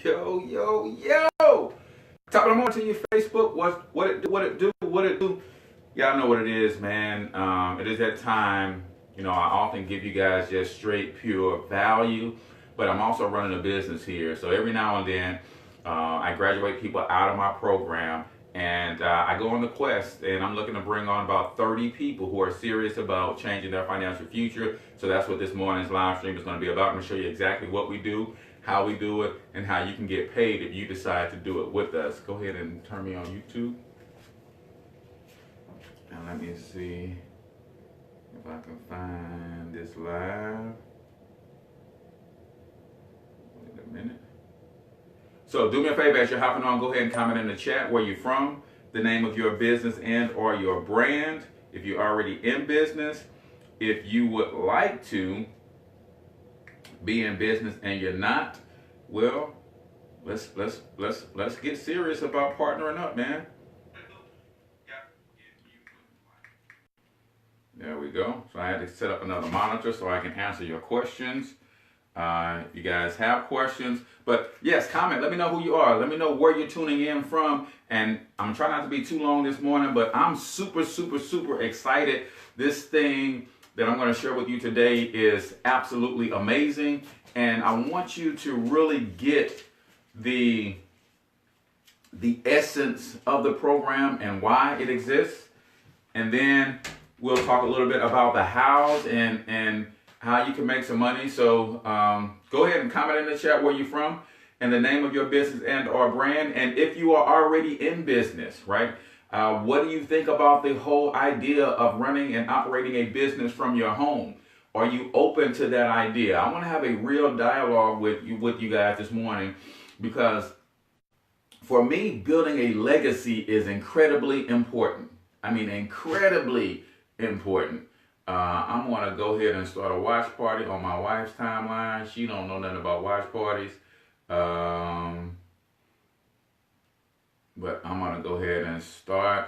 Yo, yo, yo! Top of the morning to you, Facebook. What it do? Y'all know what it is, man. It is that time. You know, I often give you guys just straight, pure value, but I'm also running a business here. So every now and then, I graduate people out of my program, and I go on the quest, and I'm looking to bring on about 30 people who are serious about changing their financial future. So that's what this morning's live stream is going to be about. I'm going to show you exactly what we do, how we do it, and how you can get paid if you decide to do it with us. Go ahead and turn me on YouTube. And let me see if I can find this live. Wait a minute. So do me a favor, as you're hopping on, go ahead and comment in the chat where you're from, the name of your business and or your brand, if you're already in business. If you would like to be in business and you're not, well, let's get serious about partnering up, man. There we go. So I had to set up another monitor so I can answer your questions. If you guys have questions, but yes, comment. Let me know who you are. Let me know where you're tuning in from. And I'm trying not to be too long this morning, but I'm super excited. This thing that I'm going to share with you today is absolutely amazing. And I want you to really get the essence of the program and why it exists. And then we'll talk a little bit about the hows and how you can make some money. So go ahead and comment in the chat where you're from and the name of your business and or brand. And if you are already in business, right? What do you think about the whole idea of running and operating a business from your home? Are you open to that idea? I want to have a real dialogue with you guys this morning, because for me, building a legacy is incredibly important. I mean, incredibly important. I'm going to go ahead and start a watch party on my wife's timeline. She don't know nothing about watch parties. But I'm going to go ahead and start.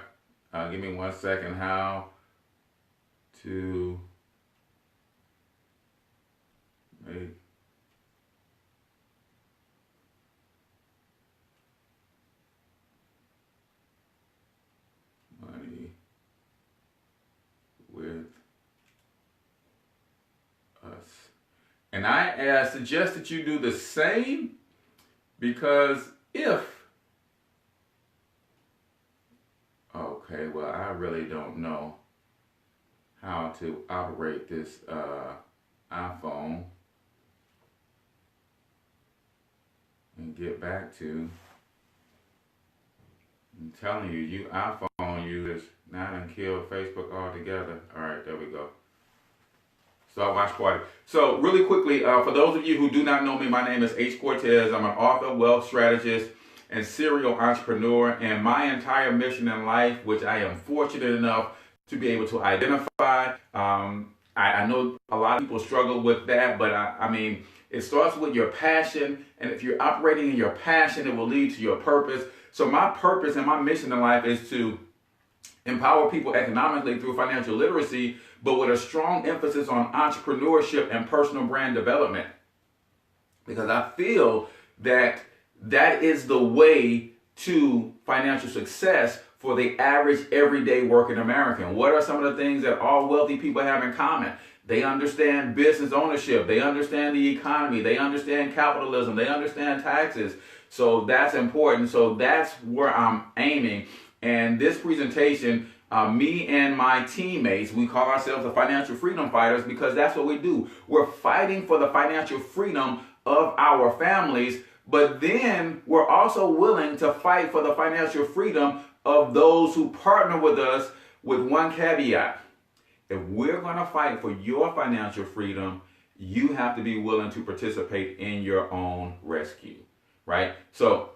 Give me 1 second. How to make money with us. And I suggest that you do the same, because okay, well, I really don't know how to operate this iPhone and get back to. I'm telling you, you iPhone users now done kill Facebook altogether. All right, there we go. Start watch party. So really quickly, for those of you who do not know me, my name is H. Cortez. I'm an author, wealth strategist, and serial entrepreneur. And my entire mission in life, which I am fortunate enough to be able to identify, I know a lot of people struggle with that, but I mean, it starts with your passion. And if you're operating in your passion, it will lead to your purpose. So my purpose and my mission in life is to empower people economically through financial literacy, but with a strong emphasis on entrepreneurship and personal brand development. Because I feel that that is the way to financial success for the average everyday working American. What are some of the things that all wealthy people have in common? They understand business ownership. They understand the economy. They understand capitalism. They understand taxes. So that's important. So that's where I'm aiming. And this presentation, me and my teammates, we call ourselves the Financial Freedom Fighters, because that's what we do. We're fighting for the financial freedom of our families, but then we're also willing to fight for the financial freedom of those who partner with us, with one caveat. If we're going to fight for your financial freedom, you have to be willing to participate in your own rescue, right? So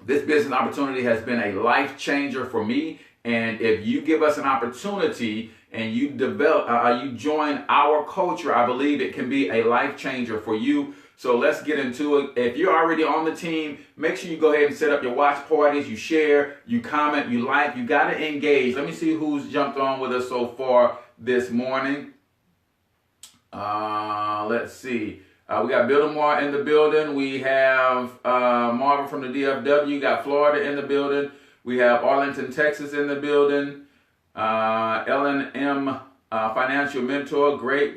this business opportunity has been a life changer for me. And if you give us an opportunity and you you join our culture, I believe it can be a life changer for you. So let's get into it. If you're already on the team, make sure you go ahead and set up your watch parties, you share, you comment, you like, you got to engage. Let me see who's jumped on with us so far this morning. Let's see. We got Bill Moore in the building. We have Marvin from the DFW. Got Florida in the building. We have Arlington, Texas in the building. L&M Financial Mentor, great.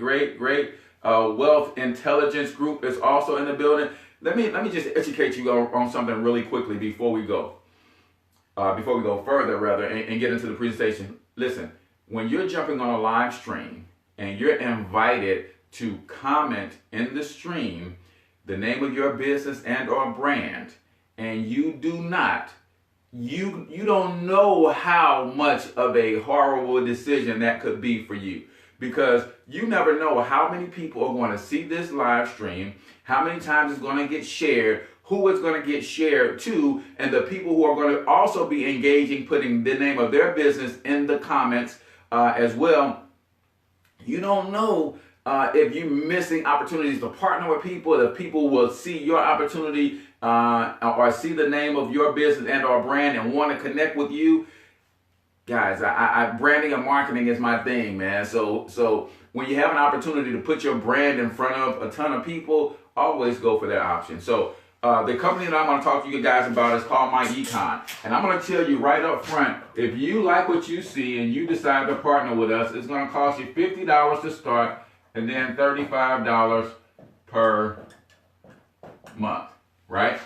Wealth Intelligence Group is also in the building. Let me just educate you on something really quickly before we go further rather and get into the presentation. Listen, when you're jumping on a live stream and you're invited to comment in the stream the name of your business and or brand, and you do not, you don't know how much of a horrible decision that could be for you, because you never know how many people are going to see this live stream, how many times it's going to get shared, who it's going to get shared to, and the people who are going to also be engaging, putting the name of their business in the comments as well. You don't know if you're missing opportunities to partner with people, if people will see your opportunity or see the name of your business and or brand and want to connect with you. Guys, branding and marketing is my thing, man. So when you have an opportunity to put your brand in front of a ton of people, always go for that option. So the company that I'm going to talk to you guys about is called Iconz. And I'm going to tell you right up front, if you like what you see and you decide to partner with us, it's going to cost you $50 to start and then $35 per month, right?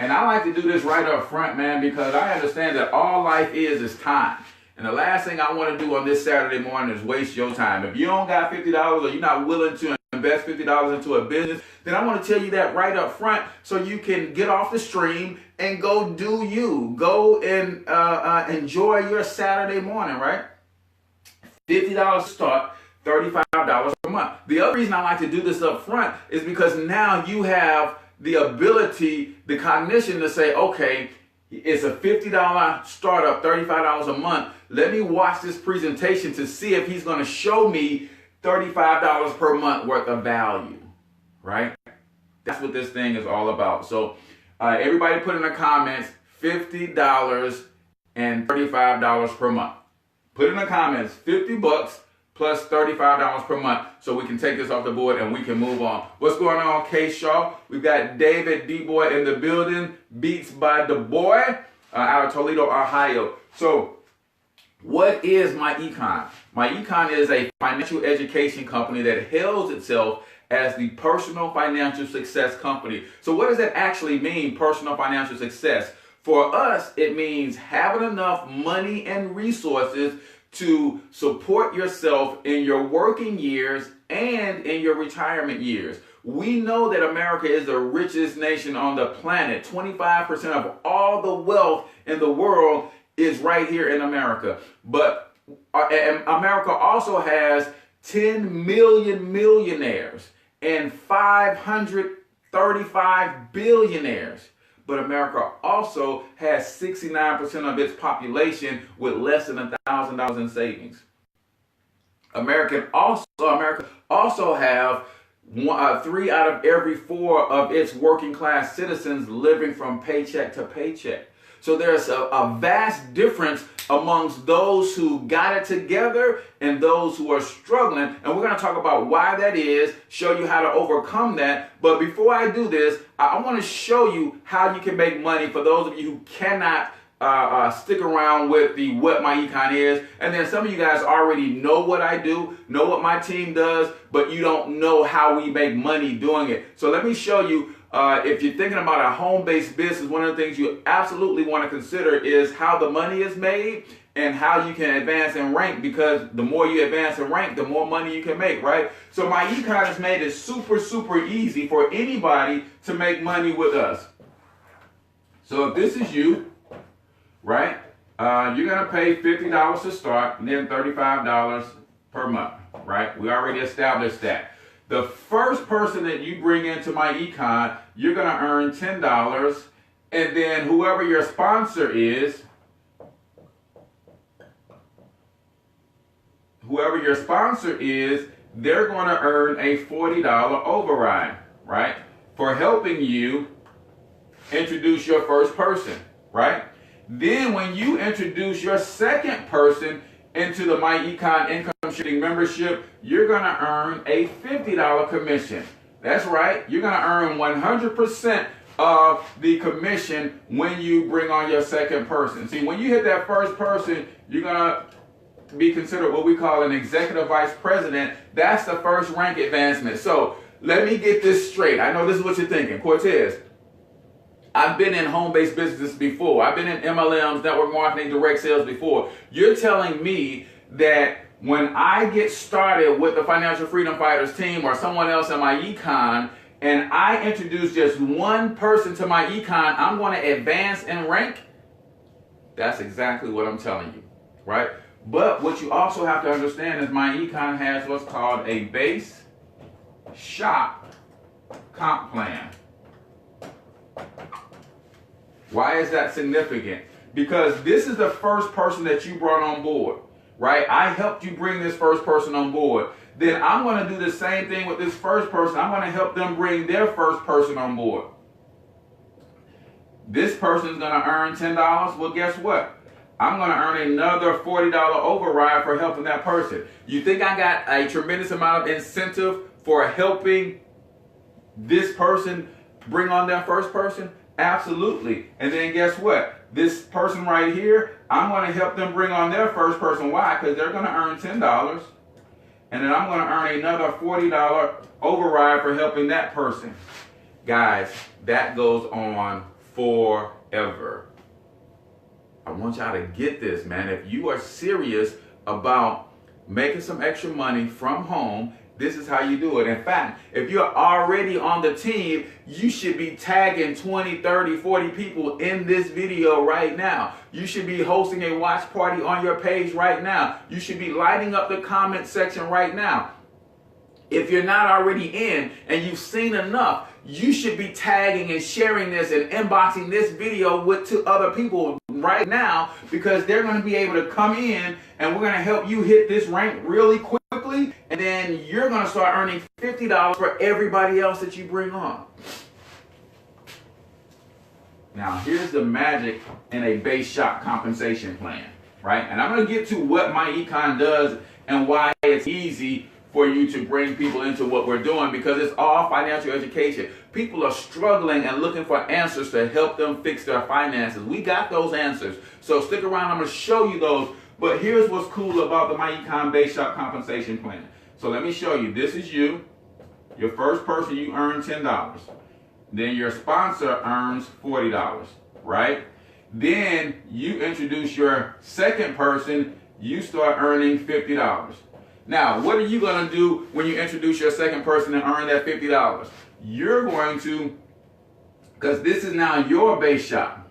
And I like to do this right up front, man, because I understand that all life is time. And the last thing I want to do on this Saturday morning is waste your time. If you don't got $50 or you're not willing to invest $50 into a business, then I want to tell you that right up front so you can get off the stream and go do you. Go and enjoy your Saturday morning, right? $50 to start, $35 per month. The other reason I like to do this up front is because now you have the ability, the cognition to say, okay, it's a $50 startup, $35 a month. Let me watch this presentation to see if he's going to show me $35 per month worth of value, right? That's what this thing is all about. So everybody put in the comments, $50 and $35 per month. Put in the comments, 50 bucks plus $35 per month, so we can take this off the board and we can move on. What's going on, K. Shaw? We've got David D. Boy in the building, Beats by the Boy, out of Toledo, Ohio. So what is Iconz? Iconz is a financial education company that hails itself as the personal financial success company. So what does that actually mean, personal financial success? For us, it means having enough money and resources to support yourself in your working years and in your retirement years. We know that America is the richest nation on the planet. 25% of all the wealth in the world is right here in America. But America also has 10 million millionaires and 535 billionaires. But America also has 69% of its population with less than $1,000 in savings. America also have 3 out of every 4 of its working class citizens living from paycheck to paycheck. So there's a vast difference amongst those who got it together and those who are struggling. And we're going to talk about why that is, show you how to overcome that. But before I do this, I want to show you how you can make money for those of you who cannot stick around with what Iconz is. And then some of you guys already know what I do, know what my team does, but you don't know how we make money doing it. So let me show you. If you're thinking about a home-based business, one of the things you absolutely want to consider is how the money is made and how you can advance and rank, because the more you advance and rank, the more money you can make, right? So Iconz has made it super, super easy for anybody to make money with us. So if this is you, right, you're going to pay $50 to start and then $35 per month, right? We already established that. The first person that you bring into Iconz, you're going to earn $10, and then whoever your sponsor is, they're going to earn a $40 override, right, for helping you introduce your first person, right? Then when you introduce your second person into the Iconz Income Shooting membership, you're going to earn a $50 commission. That's right. You're going to earn 100% of the commission when you bring on your second person. See, when you hit that first person, you're going to be considered what we call an executive vice president. That's the first rank advancement. So let me get this straight. I know this is what you're thinking. Cortez, I've been in home-based businesses before. I've been in MLMs, network marketing, direct sales before. You're telling me that when I get started with the Financial Freedom Fighters team or someone else in my econ, and I introduce just one person to my econ, I'm going to advance in rank? That's exactly what I'm telling you, right? But what you also have to understand is my econ has what's called a base shop comp plan. Why is that significant? Because this is the first person that you brought on board, right? I helped you bring this first person on board. Then I'm going to do the same thing with this first person. I'm going to help them bring their first person on board. This person's going to earn $10. Well, guess what? I'm going to earn another $40 override for helping that person. You think I got a tremendous amount of incentive for helping this person bring on their first person? Absolutely. And then guess what? This person right here, I'm going to help them bring on their first person. Why? Because they're going to earn $10. And then I'm going to earn another $40 override for helping that person. Guys, that goes on forever. I want y'all to get this, man. If you are serious about making some extra money from home, this is how you do it. In fact, if you're already on the team, you should be tagging 20, 30, 40 people in this video right now. You should be hosting a watch party on your page right now. You should be lighting up the comment section right now. If you're not already in and you've seen enough, you should be tagging and sharing this and inboxing this video to other people right now, because they're going to be able to come in and we're going to help you hit this rank really quickly, and then you're going to start earning $50 for everybody else that you bring on. Now, here's the magic in a base shop compensation plan, right? And I'm going to get to what my econ does and why it's easy for you to bring people into what we're doing, because it's all financial education. People are struggling and looking for answers to help them fix their finances. We got those answers. So stick around, I'm gonna show you those. But here's what's cool about the My Econ Base Shop Compensation Plan. So let me show you. This is you. Your first person, you earn $10. Then your sponsor earns $40, right? Then you introduce your second person, you start earning $50. Now, what are you going to do when you introduce your second person and earn that $50? You're going to, because this is now your base shop,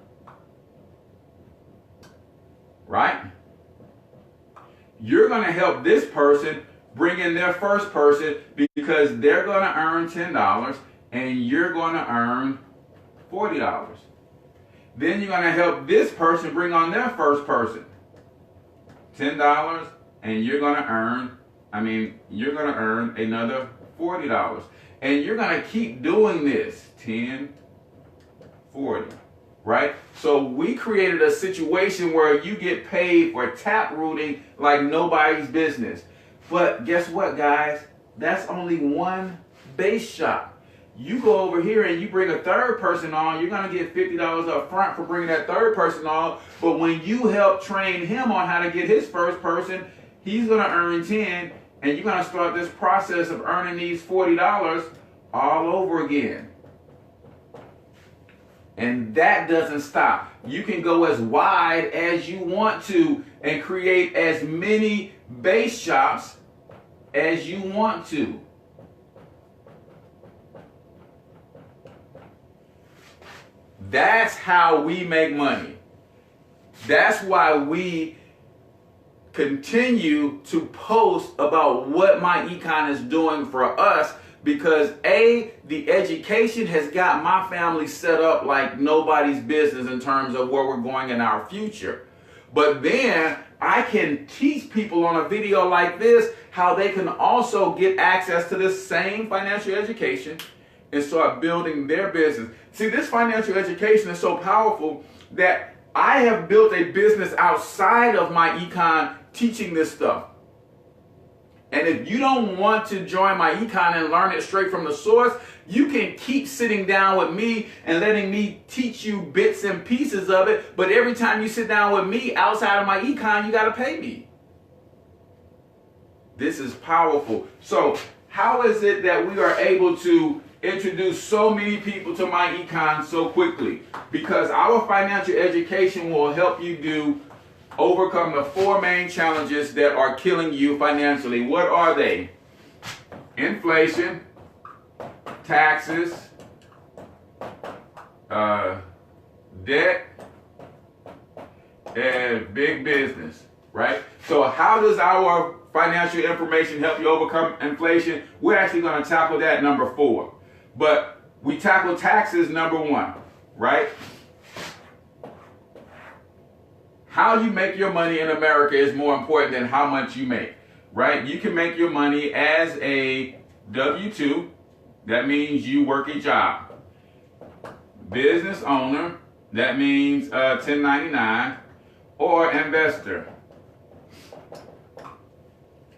right? You're going to help this person bring in their first person, because they're going to earn $10 and you're going to earn $40. Then you're going to help this person bring on their first person, $10, and you're going to earn another $40. And you're going to keep doing this, 10, 40, right? So we created a situation where you get paid for tap rooting like nobody's business. But guess what, guys? That's only one base shop. You go over here and you bring a third person on, you're going to get $50 up front for bringing that third person on. But when you help train him on how to get his first person, he's going to earn 10, and you're going to start this process of earning these $40 all over again. And that doesn't stop. You can go as wide as you want to and create as many base shops as you want to. That's how we make money. That's why we continue to post about what my econ is doing for us, because A, the education has got my family set up like nobody's business in terms of where we're going in our future. But then I can teach people on a video like this how they can also get access to this same financial education and start building their business. See, this financial education is so powerful that I have built a business outside of my econ teaching this stuff. And if you don't want to join my econ and learn it straight from the source, you can keep sitting down with me and letting me teach you bits and pieces of it. But every time you sit down with me outside of my econ, you got to pay me. This is powerful. So how is it that we are able to introduce so many people to my econ so quickly? Because our financial education will help you overcome the 4 main challenges that are killing you financially. What are they? Inflation, taxes, debt, and big business, right? So how does our financial information help you overcome inflation? We're actually going to tackle that number 4. But we tackle taxes number 1, right? How you make your money in America is more important than how much you make, right? You can make your money as a W-2. That means you work a job. Business owner, that means 1099, or investor.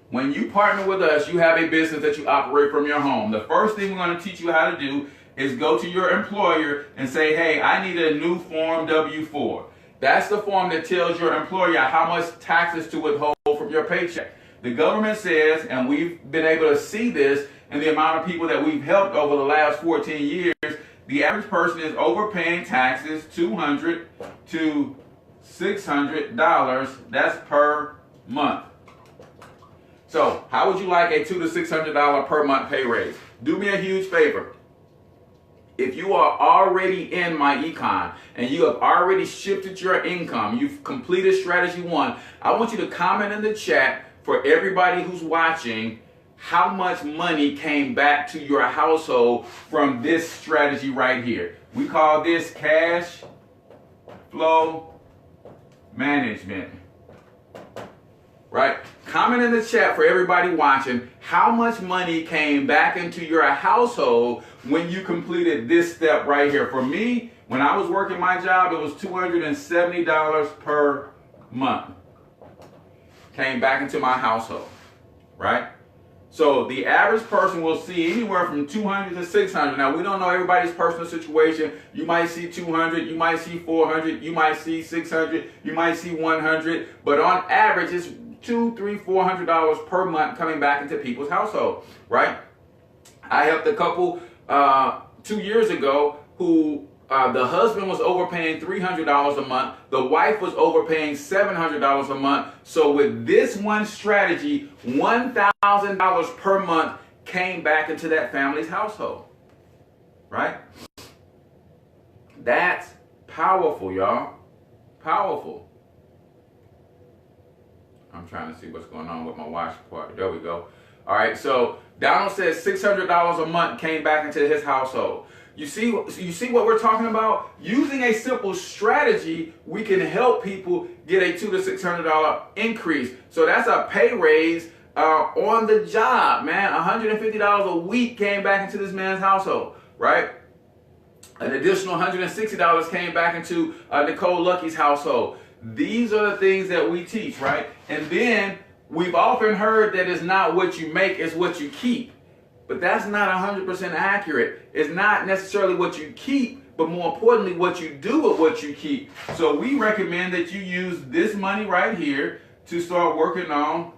When you partner with us, you have a business that you operate from your home. The first thing we're going to teach you how to do is go to your employer and say, hey, I need a new form W-4. That's the form that tells your employer how much taxes to withhold from your paycheck. The government says, and we've been able to see this in the amount of people that we've helped over the last 14 years, the average person is overpaying taxes $200 to $600. That's per month. So how would you like a $200 to $600 per month pay raise? Do me a huge favor. If you are already in my econ and you have already shifted your income, you've completed strategy 1, I want you to comment in the chat for everybody who's watching how much money came back to your household from this strategy right here. We call this cash flow management. Right? Comment in the chat for everybody watching how much money came back into your household when you completed this step right here. For me, when I was working my job, it was $270 per month. Came back into my household, right? So the average person will see anywhere from $200 to $600. Now, we don't know everybody's personal situation. You might see $200, you might see $400, you might see $600, you might see $100. But on average, it's $200, $300, $400 per month coming back into people's household, right? I helped a couple 2 years ago who the husband was overpaying $300 a month. The wife was overpaying $700 a month. So with this one strategy, $1,000 per month came back into that family's household, right? That's powerful, y'all. Powerful. I'm trying to see what's going on with my watch party. There we go. All right, so Donald says $600 a month came back into his household. You see what we're talking about? Using a simple strategy, we can help people get a $200 to $600 increase. So that's a pay raise on the job, man. $150 a week came back into this man's household, right? An additional $160 came back into Nicole Lucky's household. These are the things that we teach, right? And then we've often heard that it's not what you make, it's what you keep. But that's not 100% accurate. It's not necessarily what you keep, but more importantly, what you do with what you keep. So we recommend that you use this money right here to start working on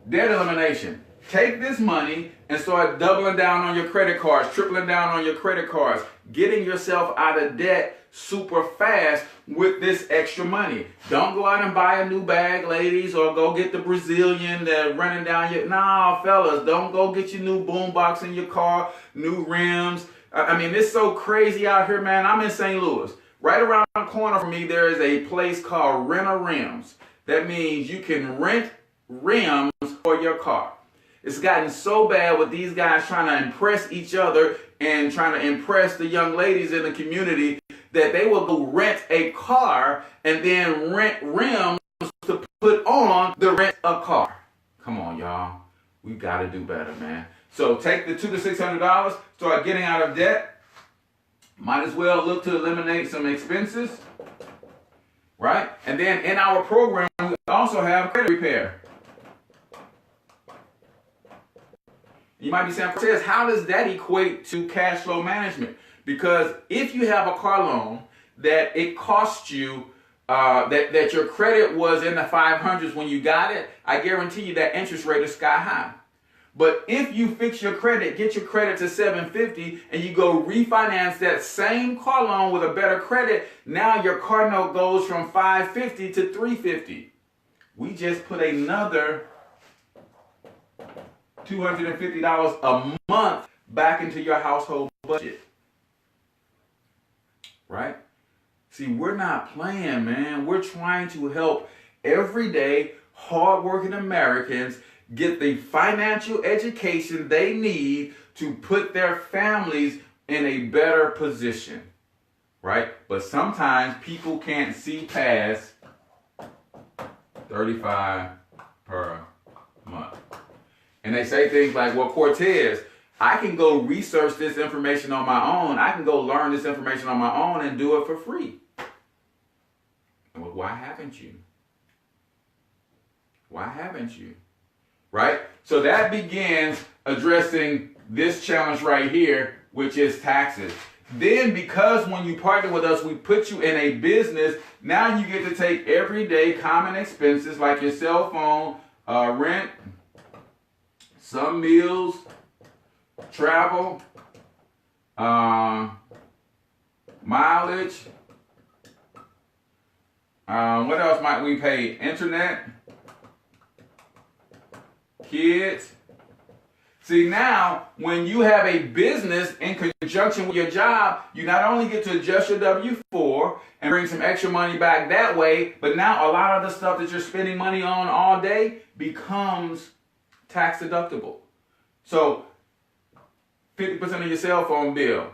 debt elimination. Take this money and start doubling down on your credit cards, tripling down on your credit cards, getting yourself out of debt super fast with this extra money. Don't go out and buy a new bag, ladies, or go get the Brazilian that running down your... Nah, fellas, don't go get your new boombox in your car, new rims. I mean, it's so crazy out here, man. I'm in St. Louis. Right around the corner from me, there is a place called Rent-A-Rims. That means you can rent rims for your car. It's gotten so bad with these guys trying to impress each other and trying to impress the young ladies in the community that they will go rent a car and then rent rims to put on the rent a car. Come on, y'all. We got to do better, man. So take the $200 to $600, start getting out of debt. Might as well look to eliminate some expenses. right? And then in our program, we also have credit repair. You might be saying, Cortez, how does that equate to cash flow management? Because if you have a car loan that it cost you, that your credit was in the 500s when you got it, I guarantee you that interest rate is sky high. But if you fix your credit, get your credit to 750, and you go refinance that same car loan with a better credit, now your car note goes from 550 to 350. We just put another $250 a month back into your household budget. Right? See, we're not playing, man. We're trying to help everyday, hardworking Americans get the financial education they need to put their families in a better position. Right? But sometimes people can't see past $35 per month. And they say things like, well, Cortez, I can go research this information on my own. I can go learn this information on my own and do it for free. Well, why haven't you? Why haven't you? Right? So that begins addressing this challenge right here, which is taxes. Then, because when you partner with us, we put you in a business, now you get to take everyday common expenses like your cell phone, rent, some meals, travel, mileage. What else might we pay? Internet, kids. See, now, when you have a business in conjunction with your job, you not only get to adjust your W-4 and bring some extra money back that way, but now a lot of the stuff that you're spending money on all day becomes tax deductible. So 50% of your cell phone bill.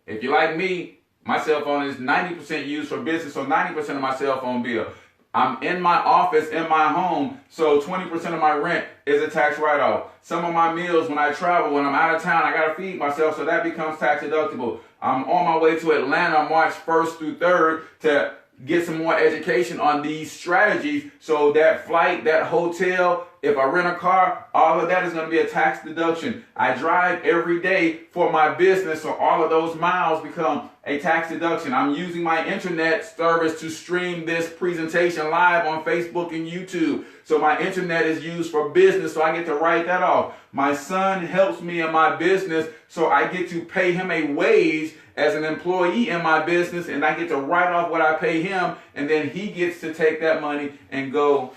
If you're like me, my cell phone is 90% used for business, so 90% of my cell phone bill. I'm in my office, in my home, so 20% of my rent is a tax write-off. Some of my meals when I travel, when I'm out of town, I gotta feed myself, so that becomes tax deductible. I'm on my way to Atlanta March 1st through 3rd to get some more education on these strategies. So that flight, that hotel, if I rent a car, all of that is going to be a tax deduction. I drive every day for my business, so all of those miles become a tax deduction. I'm using my internet service to stream this presentation live on Facebook and YouTube. So my internet is used for business, so I get to write that off. My son helps me in my business, so I get to pay him a wage as an employee in my business, and I get to write off what I pay him, and then he gets to take that money and go.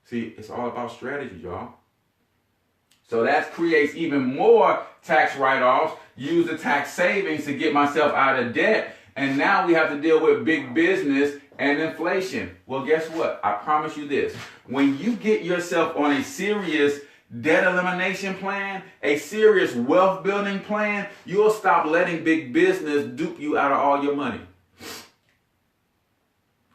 See, it's all about strategy, y'all. So that creates even more tax write-offs. Use the tax savings to get myself out of debt, and now we have to deal with big business and inflation. Well, guess what? I promise you this. When you get yourself on a serious debt elimination plan, a serious wealth building plan, you'll stop letting big business dupe you out of all your money.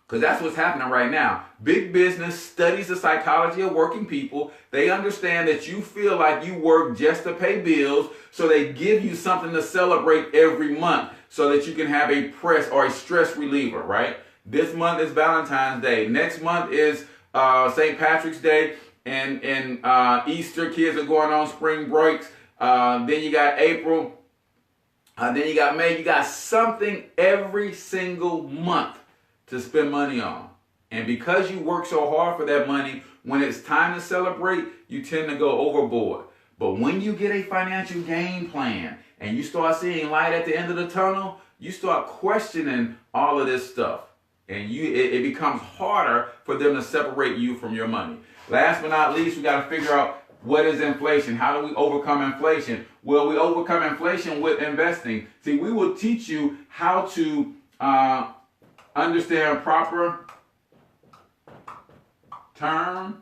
Because that's what's happening right now. Big business studies the psychology of working people. They understand that you feel like you work just to pay bills, so they give you something to celebrate every month so that you can have a press or a stress reliever, right? This month is Valentine's Day. Next month is St. Patrick's Day. And Easter, kids are going on spring breaks. Then you got April. Then you got May. You got something every single month to spend money on. And because you work so hard for that money, when it's time to celebrate, you tend to go overboard. But when you get a financial game plan and you start seeing light at the end of the tunnel, you start questioning all of this stuff. And it becomes harder for them to separate you from your money. Last but not least, we got to figure out what is inflation. How do we overcome inflation? Well, we overcome inflation with investing. See, we will teach you how to understand proper term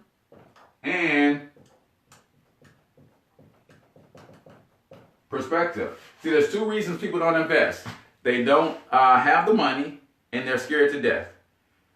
and perspective. See, there's two reasons people don't invest. They don't have the money and they're scared to death.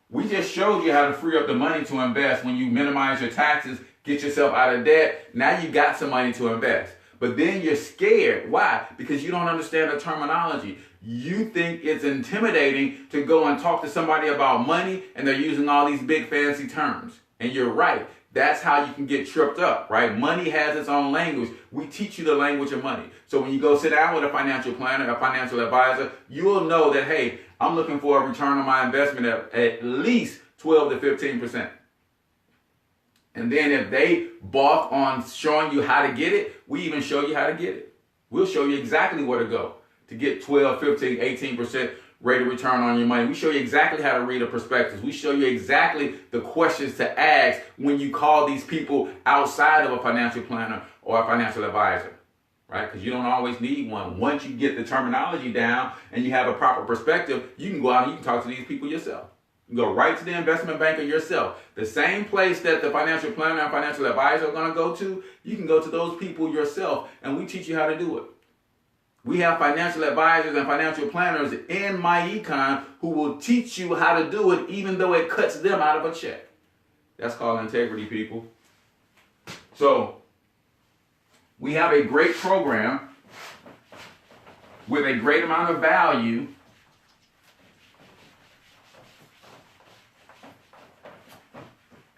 We just showed you how to free up the money to invest when you minimize your taxes, get yourself out of debt. Now you got some money to invest. But then you're scared. Why? Because you don't understand the terminology. You think it's intimidating to go and talk to somebody about money, and they're using all these big fancy terms. And you're right. That's how you can get tripped up, right? Money has its own language. We teach you the language of money. So when you go sit down with a financial planner, a financial advisor, you will know that, hey, I'm looking for a return on my investment at least 12 to 15%. And then if they balk on showing you how to get it, we even show you how to get it. We'll show you exactly where to go to get 12, 15, 18% rate of return on your money. We show you exactly how to read a prospectus. We show you exactly the questions to ask when you call these people outside of a financial planner or a financial advisor, right? Because you don't always need one. Once you get the terminology down and you have a proper perspective, you can go out and you can talk to these people yourself. You go right to the investment banker yourself. The same place that the financial planner and financial advisor are going to go to, you can go to those people yourself, and we teach you how to do it. We have financial advisors and financial planners in my Econ who will teach you how to do it even though it cuts them out of a check. That's called integrity, people. So we have a great program with a great amount of value.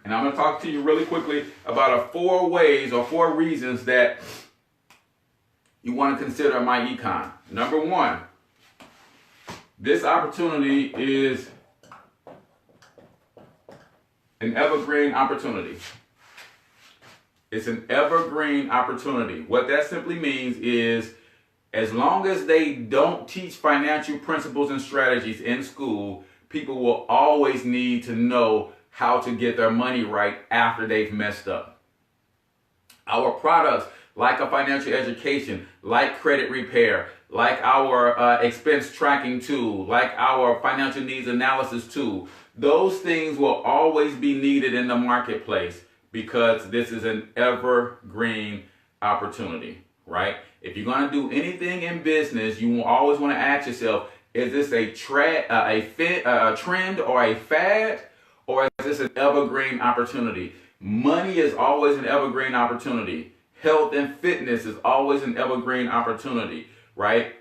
And I'm going to talk to you really quickly about 4 ways or 4 reasons that you want to consider my Econ. Number 1, this opportunity is an evergreen opportunity. It's an evergreen opportunity. What that simply means is as long as they don't teach financial principles and strategies in school, people will always need to know how to get their money right after they've messed up. Our products, like a financial education, like credit repair, like our expense tracking tool, like our financial needs analysis tool, those things will always be needed in the marketplace because this is an evergreen opportunity, right? If you're going to do anything in business, you will always want to ask yourself, is this a trend or a fad, or is this an evergreen opportunity? Money is always an evergreen opportunity. Health and fitness is always an evergreen opportunity, right?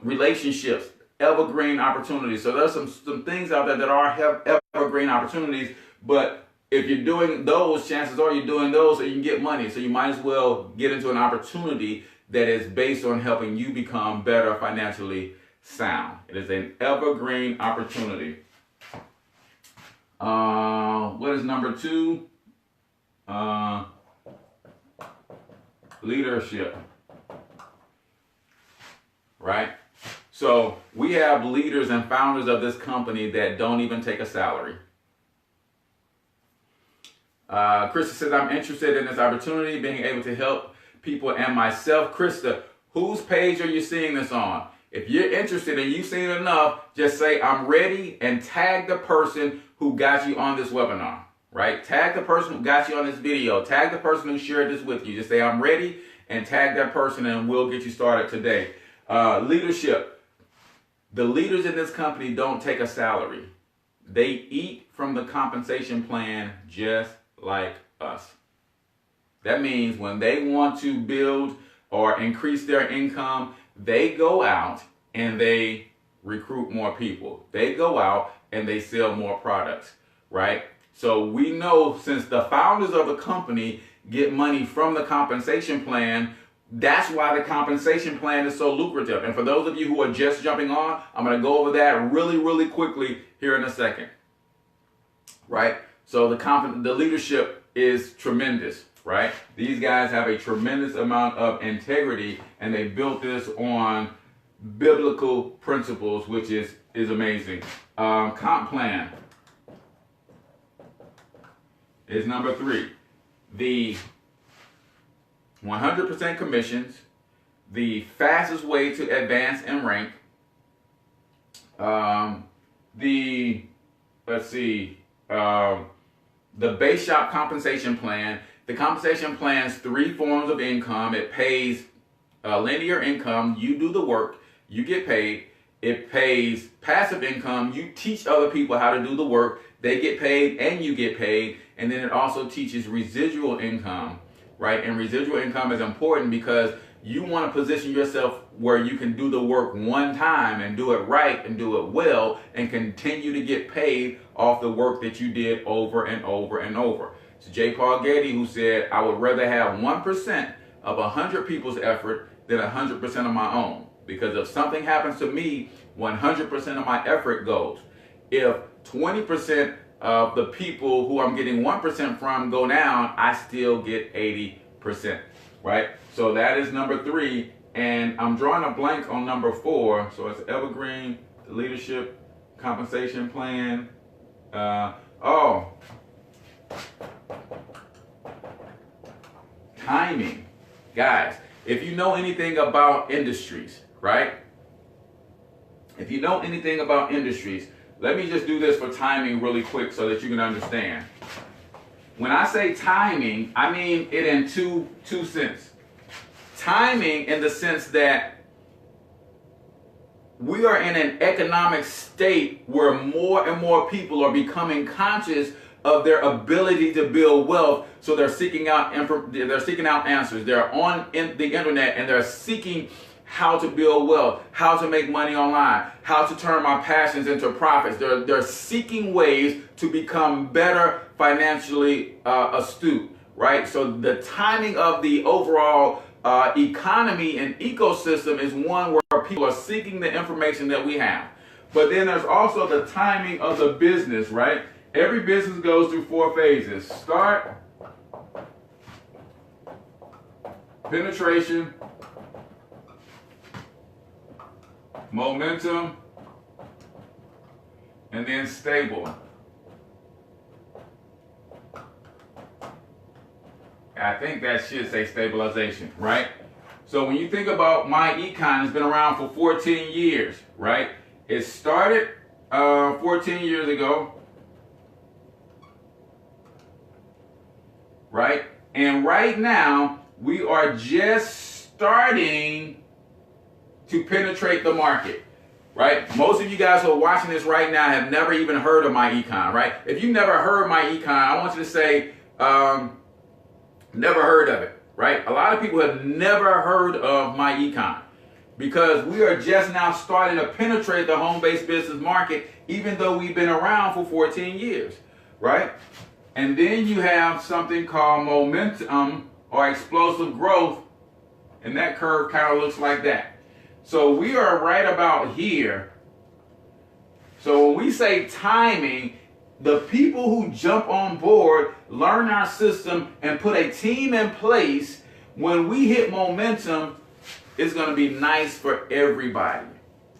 Relationships, evergreen opportunities. So there's some things out there that are evergreen opportunities, but if you're doing those, chances are you're doing those so you can get money. So you might as well get into an opportunity that is based on helping you become better financially sound. It is an evergreen opportunity. What is number 2? Leadership, right? So we have leaders and founders of this company that don't even take a salary. Krista says, I'm interested in this opportunity, being able to help people and myself. Krista, whose page are you seeing this on? If you're interested and you've seen enough, just say, I'm ready, and tag the person who got you on this webinar. Right? Tag the person who got you on this video. Tag the person who shared this with you. Just say, I'm ready, and tag that person, and we'll get you started today. Leadership. The leaders in this company don't take a salary. They eat from the compensation plan just like us. That means when they want to build or increase their income, they go out and they recruit more people. They go out and they sell more products, right? So we know, since the founders of the company get money from the compensation plan, that's why the compensation plan is so lucrative. And for those of you who are just jumping on, I'm going to go over that really quickly here in a second, right? So the leadership is tremendous, right? These guys have a tremendous amount of integrity, and they built this on biblical principles, which is amazing. Comp plan is number 3. The 100% commissions, the fastest way to advance and rank, the base shop compensation plan. The compensation plan's 3 forms of income. It pays linear income. You do the work, you get paid. It pays passive income. You teach other people how to do the work. They get paid and you get paid. And then it also teaches residual income. right? And residual income is important because you want to position yourself where you can do the work one time and do it right and do it well and continue to get paid off the work that you did over and over and over. It's J. Paul Getty who said, I would rather have 1% of 100 people's effort than 100% of my own. Because if something happens to me, 100% of my effort goes. If 20% of the people who I'm getting 1% from go down, I still get 80%, right? So that is number 3. And I'm drawing a blank on number 4. So it's evergreen, the leadership compensation plan. Timing. Guys, if you know anything about industries, right? If you know anything about industries, let me just do this for timing really quick so that you can understand. When I say timing, I mean it in two senses. Timing in the sense that we are in an economic state where more and more people are becoming conscious of their ability to build wealth, so they're seeking out answers. They're on the internet and they're seeking how to build wealth, how to make money online, how to turn my passions into profits. They're seeking ways to become better financially astute, right? So the timing of the overall economy and ecosystem is one where people are seeking the information that we have. But then there's also the timing of the business, right? Every business goes through 4 phases. Start, penetration, momentum, and then stable. I think that should say stabilization, right? So when you think about my Iconz, it's been around for 14 years, right? It started 14 years ago, right? And right now, we are just starting to penetrate the market, right? Most of you guys who are watching this right now have never even heard of my Iconz, right? If you never heard my Iconz, I want you to say, never heard of it, right? A lot of people have never heard of my Iconz because we are just now starting to penetrate the home-based business market, even though we've been around for 14 years, right? And then you have something called momentum or explosive growth, and that curve kind of looks like that. So we are right about here. So when we say timing, the people who jump on board, learn our system, and put a team in place, when we hit momentum, it's going to be nice for everybody.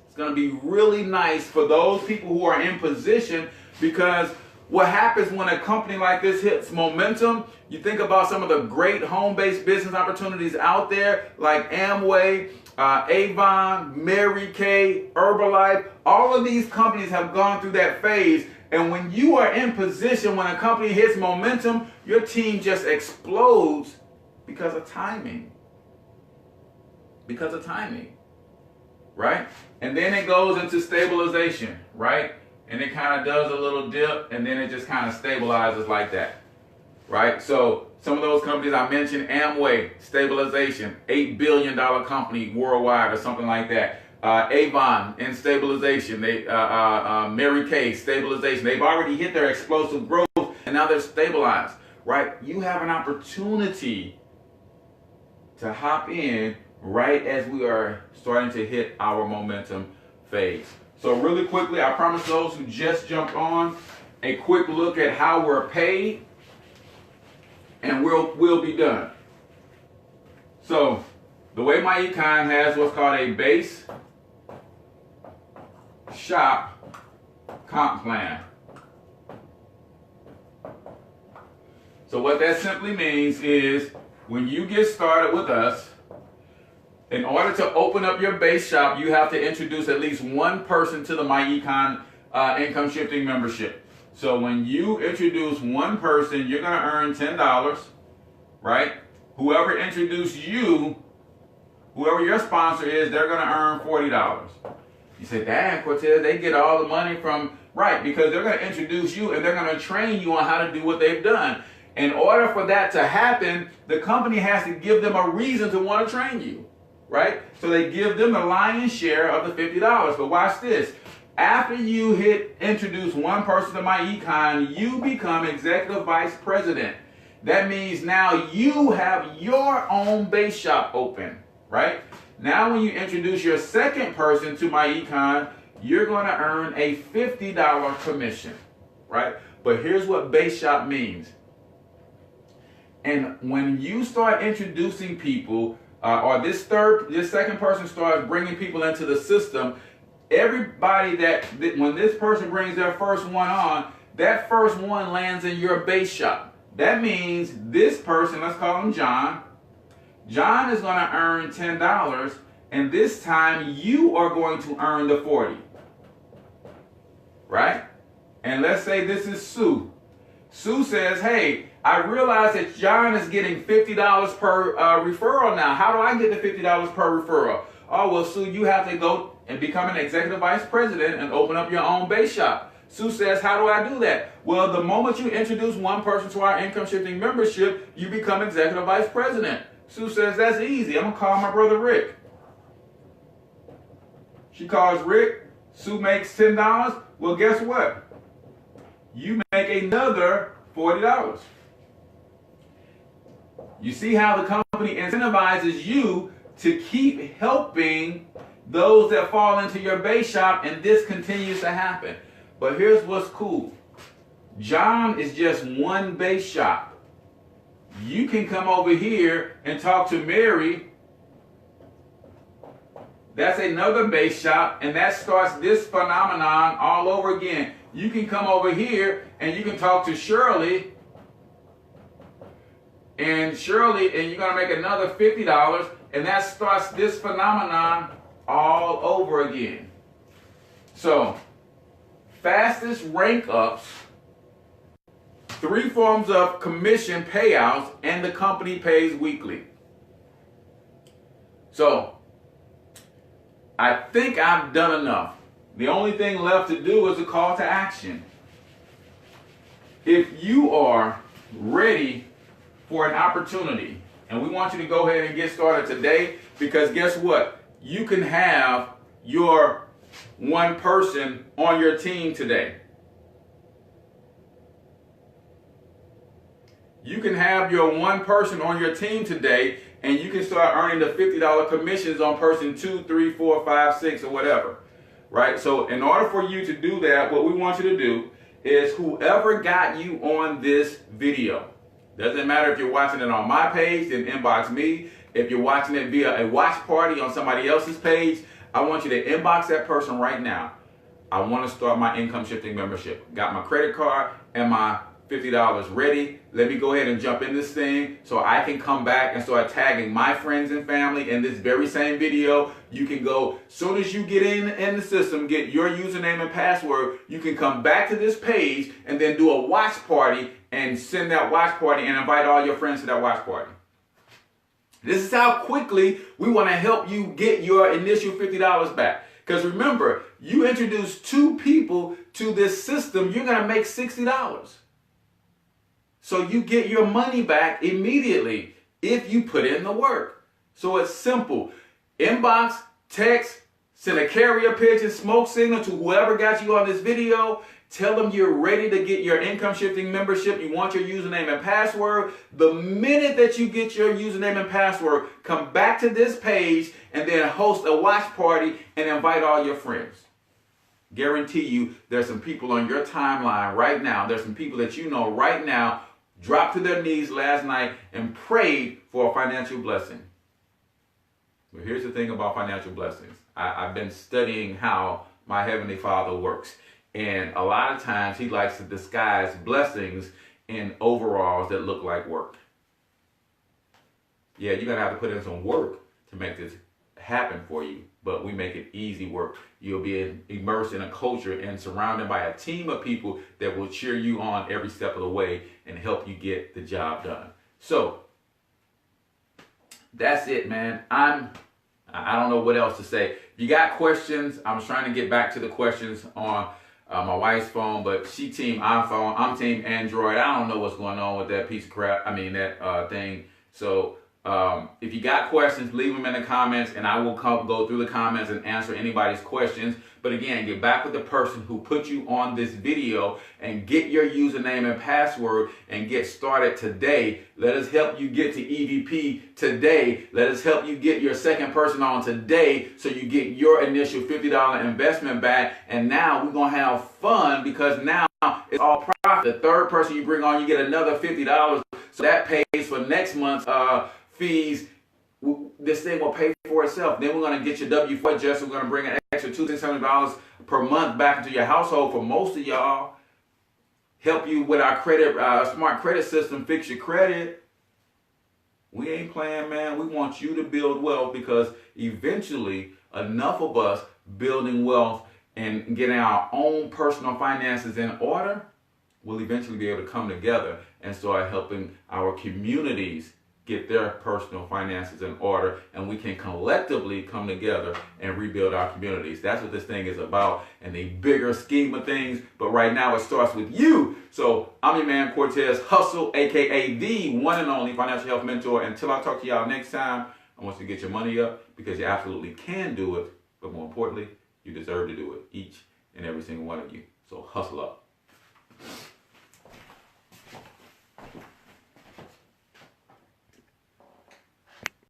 It's going to be really nice for those people who are in position, because what happens when a company like this hits momentum, you think about some of the great home-based business opportunities out there, like Amway, Avon, Mary Kay, Herbalife. All of these companies have gone through that phase. And when you are in position, when a company hits momentum, your team just explodes because of timing. Because of timing, right? And then it goes into stabilization, right? And it kind of does a little dip, and then it just kind of stabilizes like that, right? So some of those companies I mentioned, Amway, stabilization, $8 billion company worldwide or something like that. Avon in stabilization, Mary Kay, stabilization. They've already hit their explosive growth and now they're stabilized, right? You have an opportunity to hop in right as we are starting to hit our momentum phase. So really quickly, I promise those who just jumped on a quick look at how we're paid, and we'll be done. So the way my Iconz has what's called a base shop comp plan. So what that simply means is when you get started with us, in order to open up your base shop, you have to introduce at least one person to the My Iconz income shifting membership. So when you introduce one person, you're going to earn $10, right? Whoever introduced you, whoever your sponsor is, they're going to earn $40. You say, damn, Cortez, they get all the money from, right, because they're going to introduce you and they're going to train you on how to do what they've done. In order for that to happen, the company has to give them a reason to want to train you, right? So they give them the lion's share of the $50. But watch this. After you introduce one person to my econ, you become executive vice president. That means now you have your own base shop open, right? Now when you introduce your second person to my econ, you're going to earn a $50 commission, right? But here's what base shop means. And when you start introducing people, or this second person starts bringing people into the system, everybody when this person brings their first one on, that first one lands in your base shop. That means this person, let's call him John. John is going to earn $10, and this time you are going to earn the 40. Right? And let's say this is Sue. Sue says, hey, I realize that John is getting $50 per referral now. How do I get the $50 per referral? Oh, well, Sue, you have to go and become an executive vice president and open up your own base shop. Sue says, how do I do that? Well, the moment you introduce one person to our income shifting membership, you become executive vice president. Sue says, that's easy. I'm going to call my brother Rick. She calls Rick. Sue makes $10. Well, guess what? You make another $40. You see how the company incentivizes you to keep helping those that fall into your base shop, and this continues to happen. But here's what's cool. John is just one base shop. You can come over here and talk to Mary. That's another base shop, and that starts this phenomenon all over again. You can come over here and you can talk to Shirley, and you're going to make another $50, and that starts this phenomenon all over again. So, fastest rank ups, 3 forms of commission payouts, and the company pays weekly. So, I think I've done enough. The only thing left to do is a call to action. If you are ready for an opportunity, and we want you to go ahead and get started today, because guess what? You can have your one person on your team today. You can have your one person on your team today, and you can start earning the $50 commissions on person 2, 3, 4, 5, 6, or whatever. Right? So in order for you to do that, what we want you to do is whoever got you on this video. Doesn't matter if you're watching it on my page, then inbox me. If you're watching it via a watch party on somebody else's page, I want you to inbox that person right now. I want to start my income shifting membership. Got my credit card and my $50 ready. Let me go ahead and jump in this thing so I can come back and start tagging my friends and family in this very same video. You can go, soon as you get in the system, get your username and password, you can come back to this page and then do a watch party and send that watch party and invite all your friends to that watch party. This is how quickly we want to help you get your initial $50 back. Because remember, you introduce 2 people to this system, you're going to make $60. So you get your money back immediately if you put in the work. So it's simple. Inbox, text, send a carrier pigeon, smoke signal to whoever got you on this video. Tell them you're ready to get your income shifting membership. You want your username and password. The minute that you get your username and password, come back to this page and then host a watch party and invite all your friends. Guarantee you there's some people on your timeline right now. There's some people that you know right now dropped to their knees last night and prayed for a financial blessing. But here's the thing about financial blessings. I've been studying how my Heavenly Father works. And a lot of times he likes to disguise blessings in overalls that look like work. Yeah, you're going to have to put in some work to make this happen for you. But we make it easy work. You'll be immersed in a culture and surrounded by a team of people that will cheer you on every step of the way and help you get the job done. So that's it, man. I don't know what else to say. If you got questions, I was trying to get back to the questions on my wife's phone, but she team iPhone, I'm team Android. I don't know what's going on with that piece of crap. I mean that thing. So if you got questions, leave them in the comments, and I will go through the comments and answer anybody's questions. But again, get back with the person who put you on this video and get your username and password and get started today. Let us help you get to EVP today. Let us help you get your second person on today so you get your initial $50 investment back. And now we're going to have fun because now it's all profit. The third person you bring on, you get another $50. So that pays for next month's fees. This thing will pay for itself. Then we're going to get your W-4 adjuster. We're going to bring an extra $200-$600 per month back into your household for most of y'all. Help you with our credit, smart credit system, fix your credit. We ain't playing, man. We want you to build wealth because eventually enough of us building wealth and getting our own personal finances in order will eventually be able to come together and start helping our communities get their personal finances in order, and we can collectively come together and rebuild our communities. That's what this thing is about in the bigger scheme of things, but right now it starts with you. So I'm your man Cortez Hustle, aka the one and only financial health mentor. Until I talk to y'all next time, I want you to get your money up because you absolutely can do it, but more importantly, you deserve to do it, each and every single one of you. So hustle up.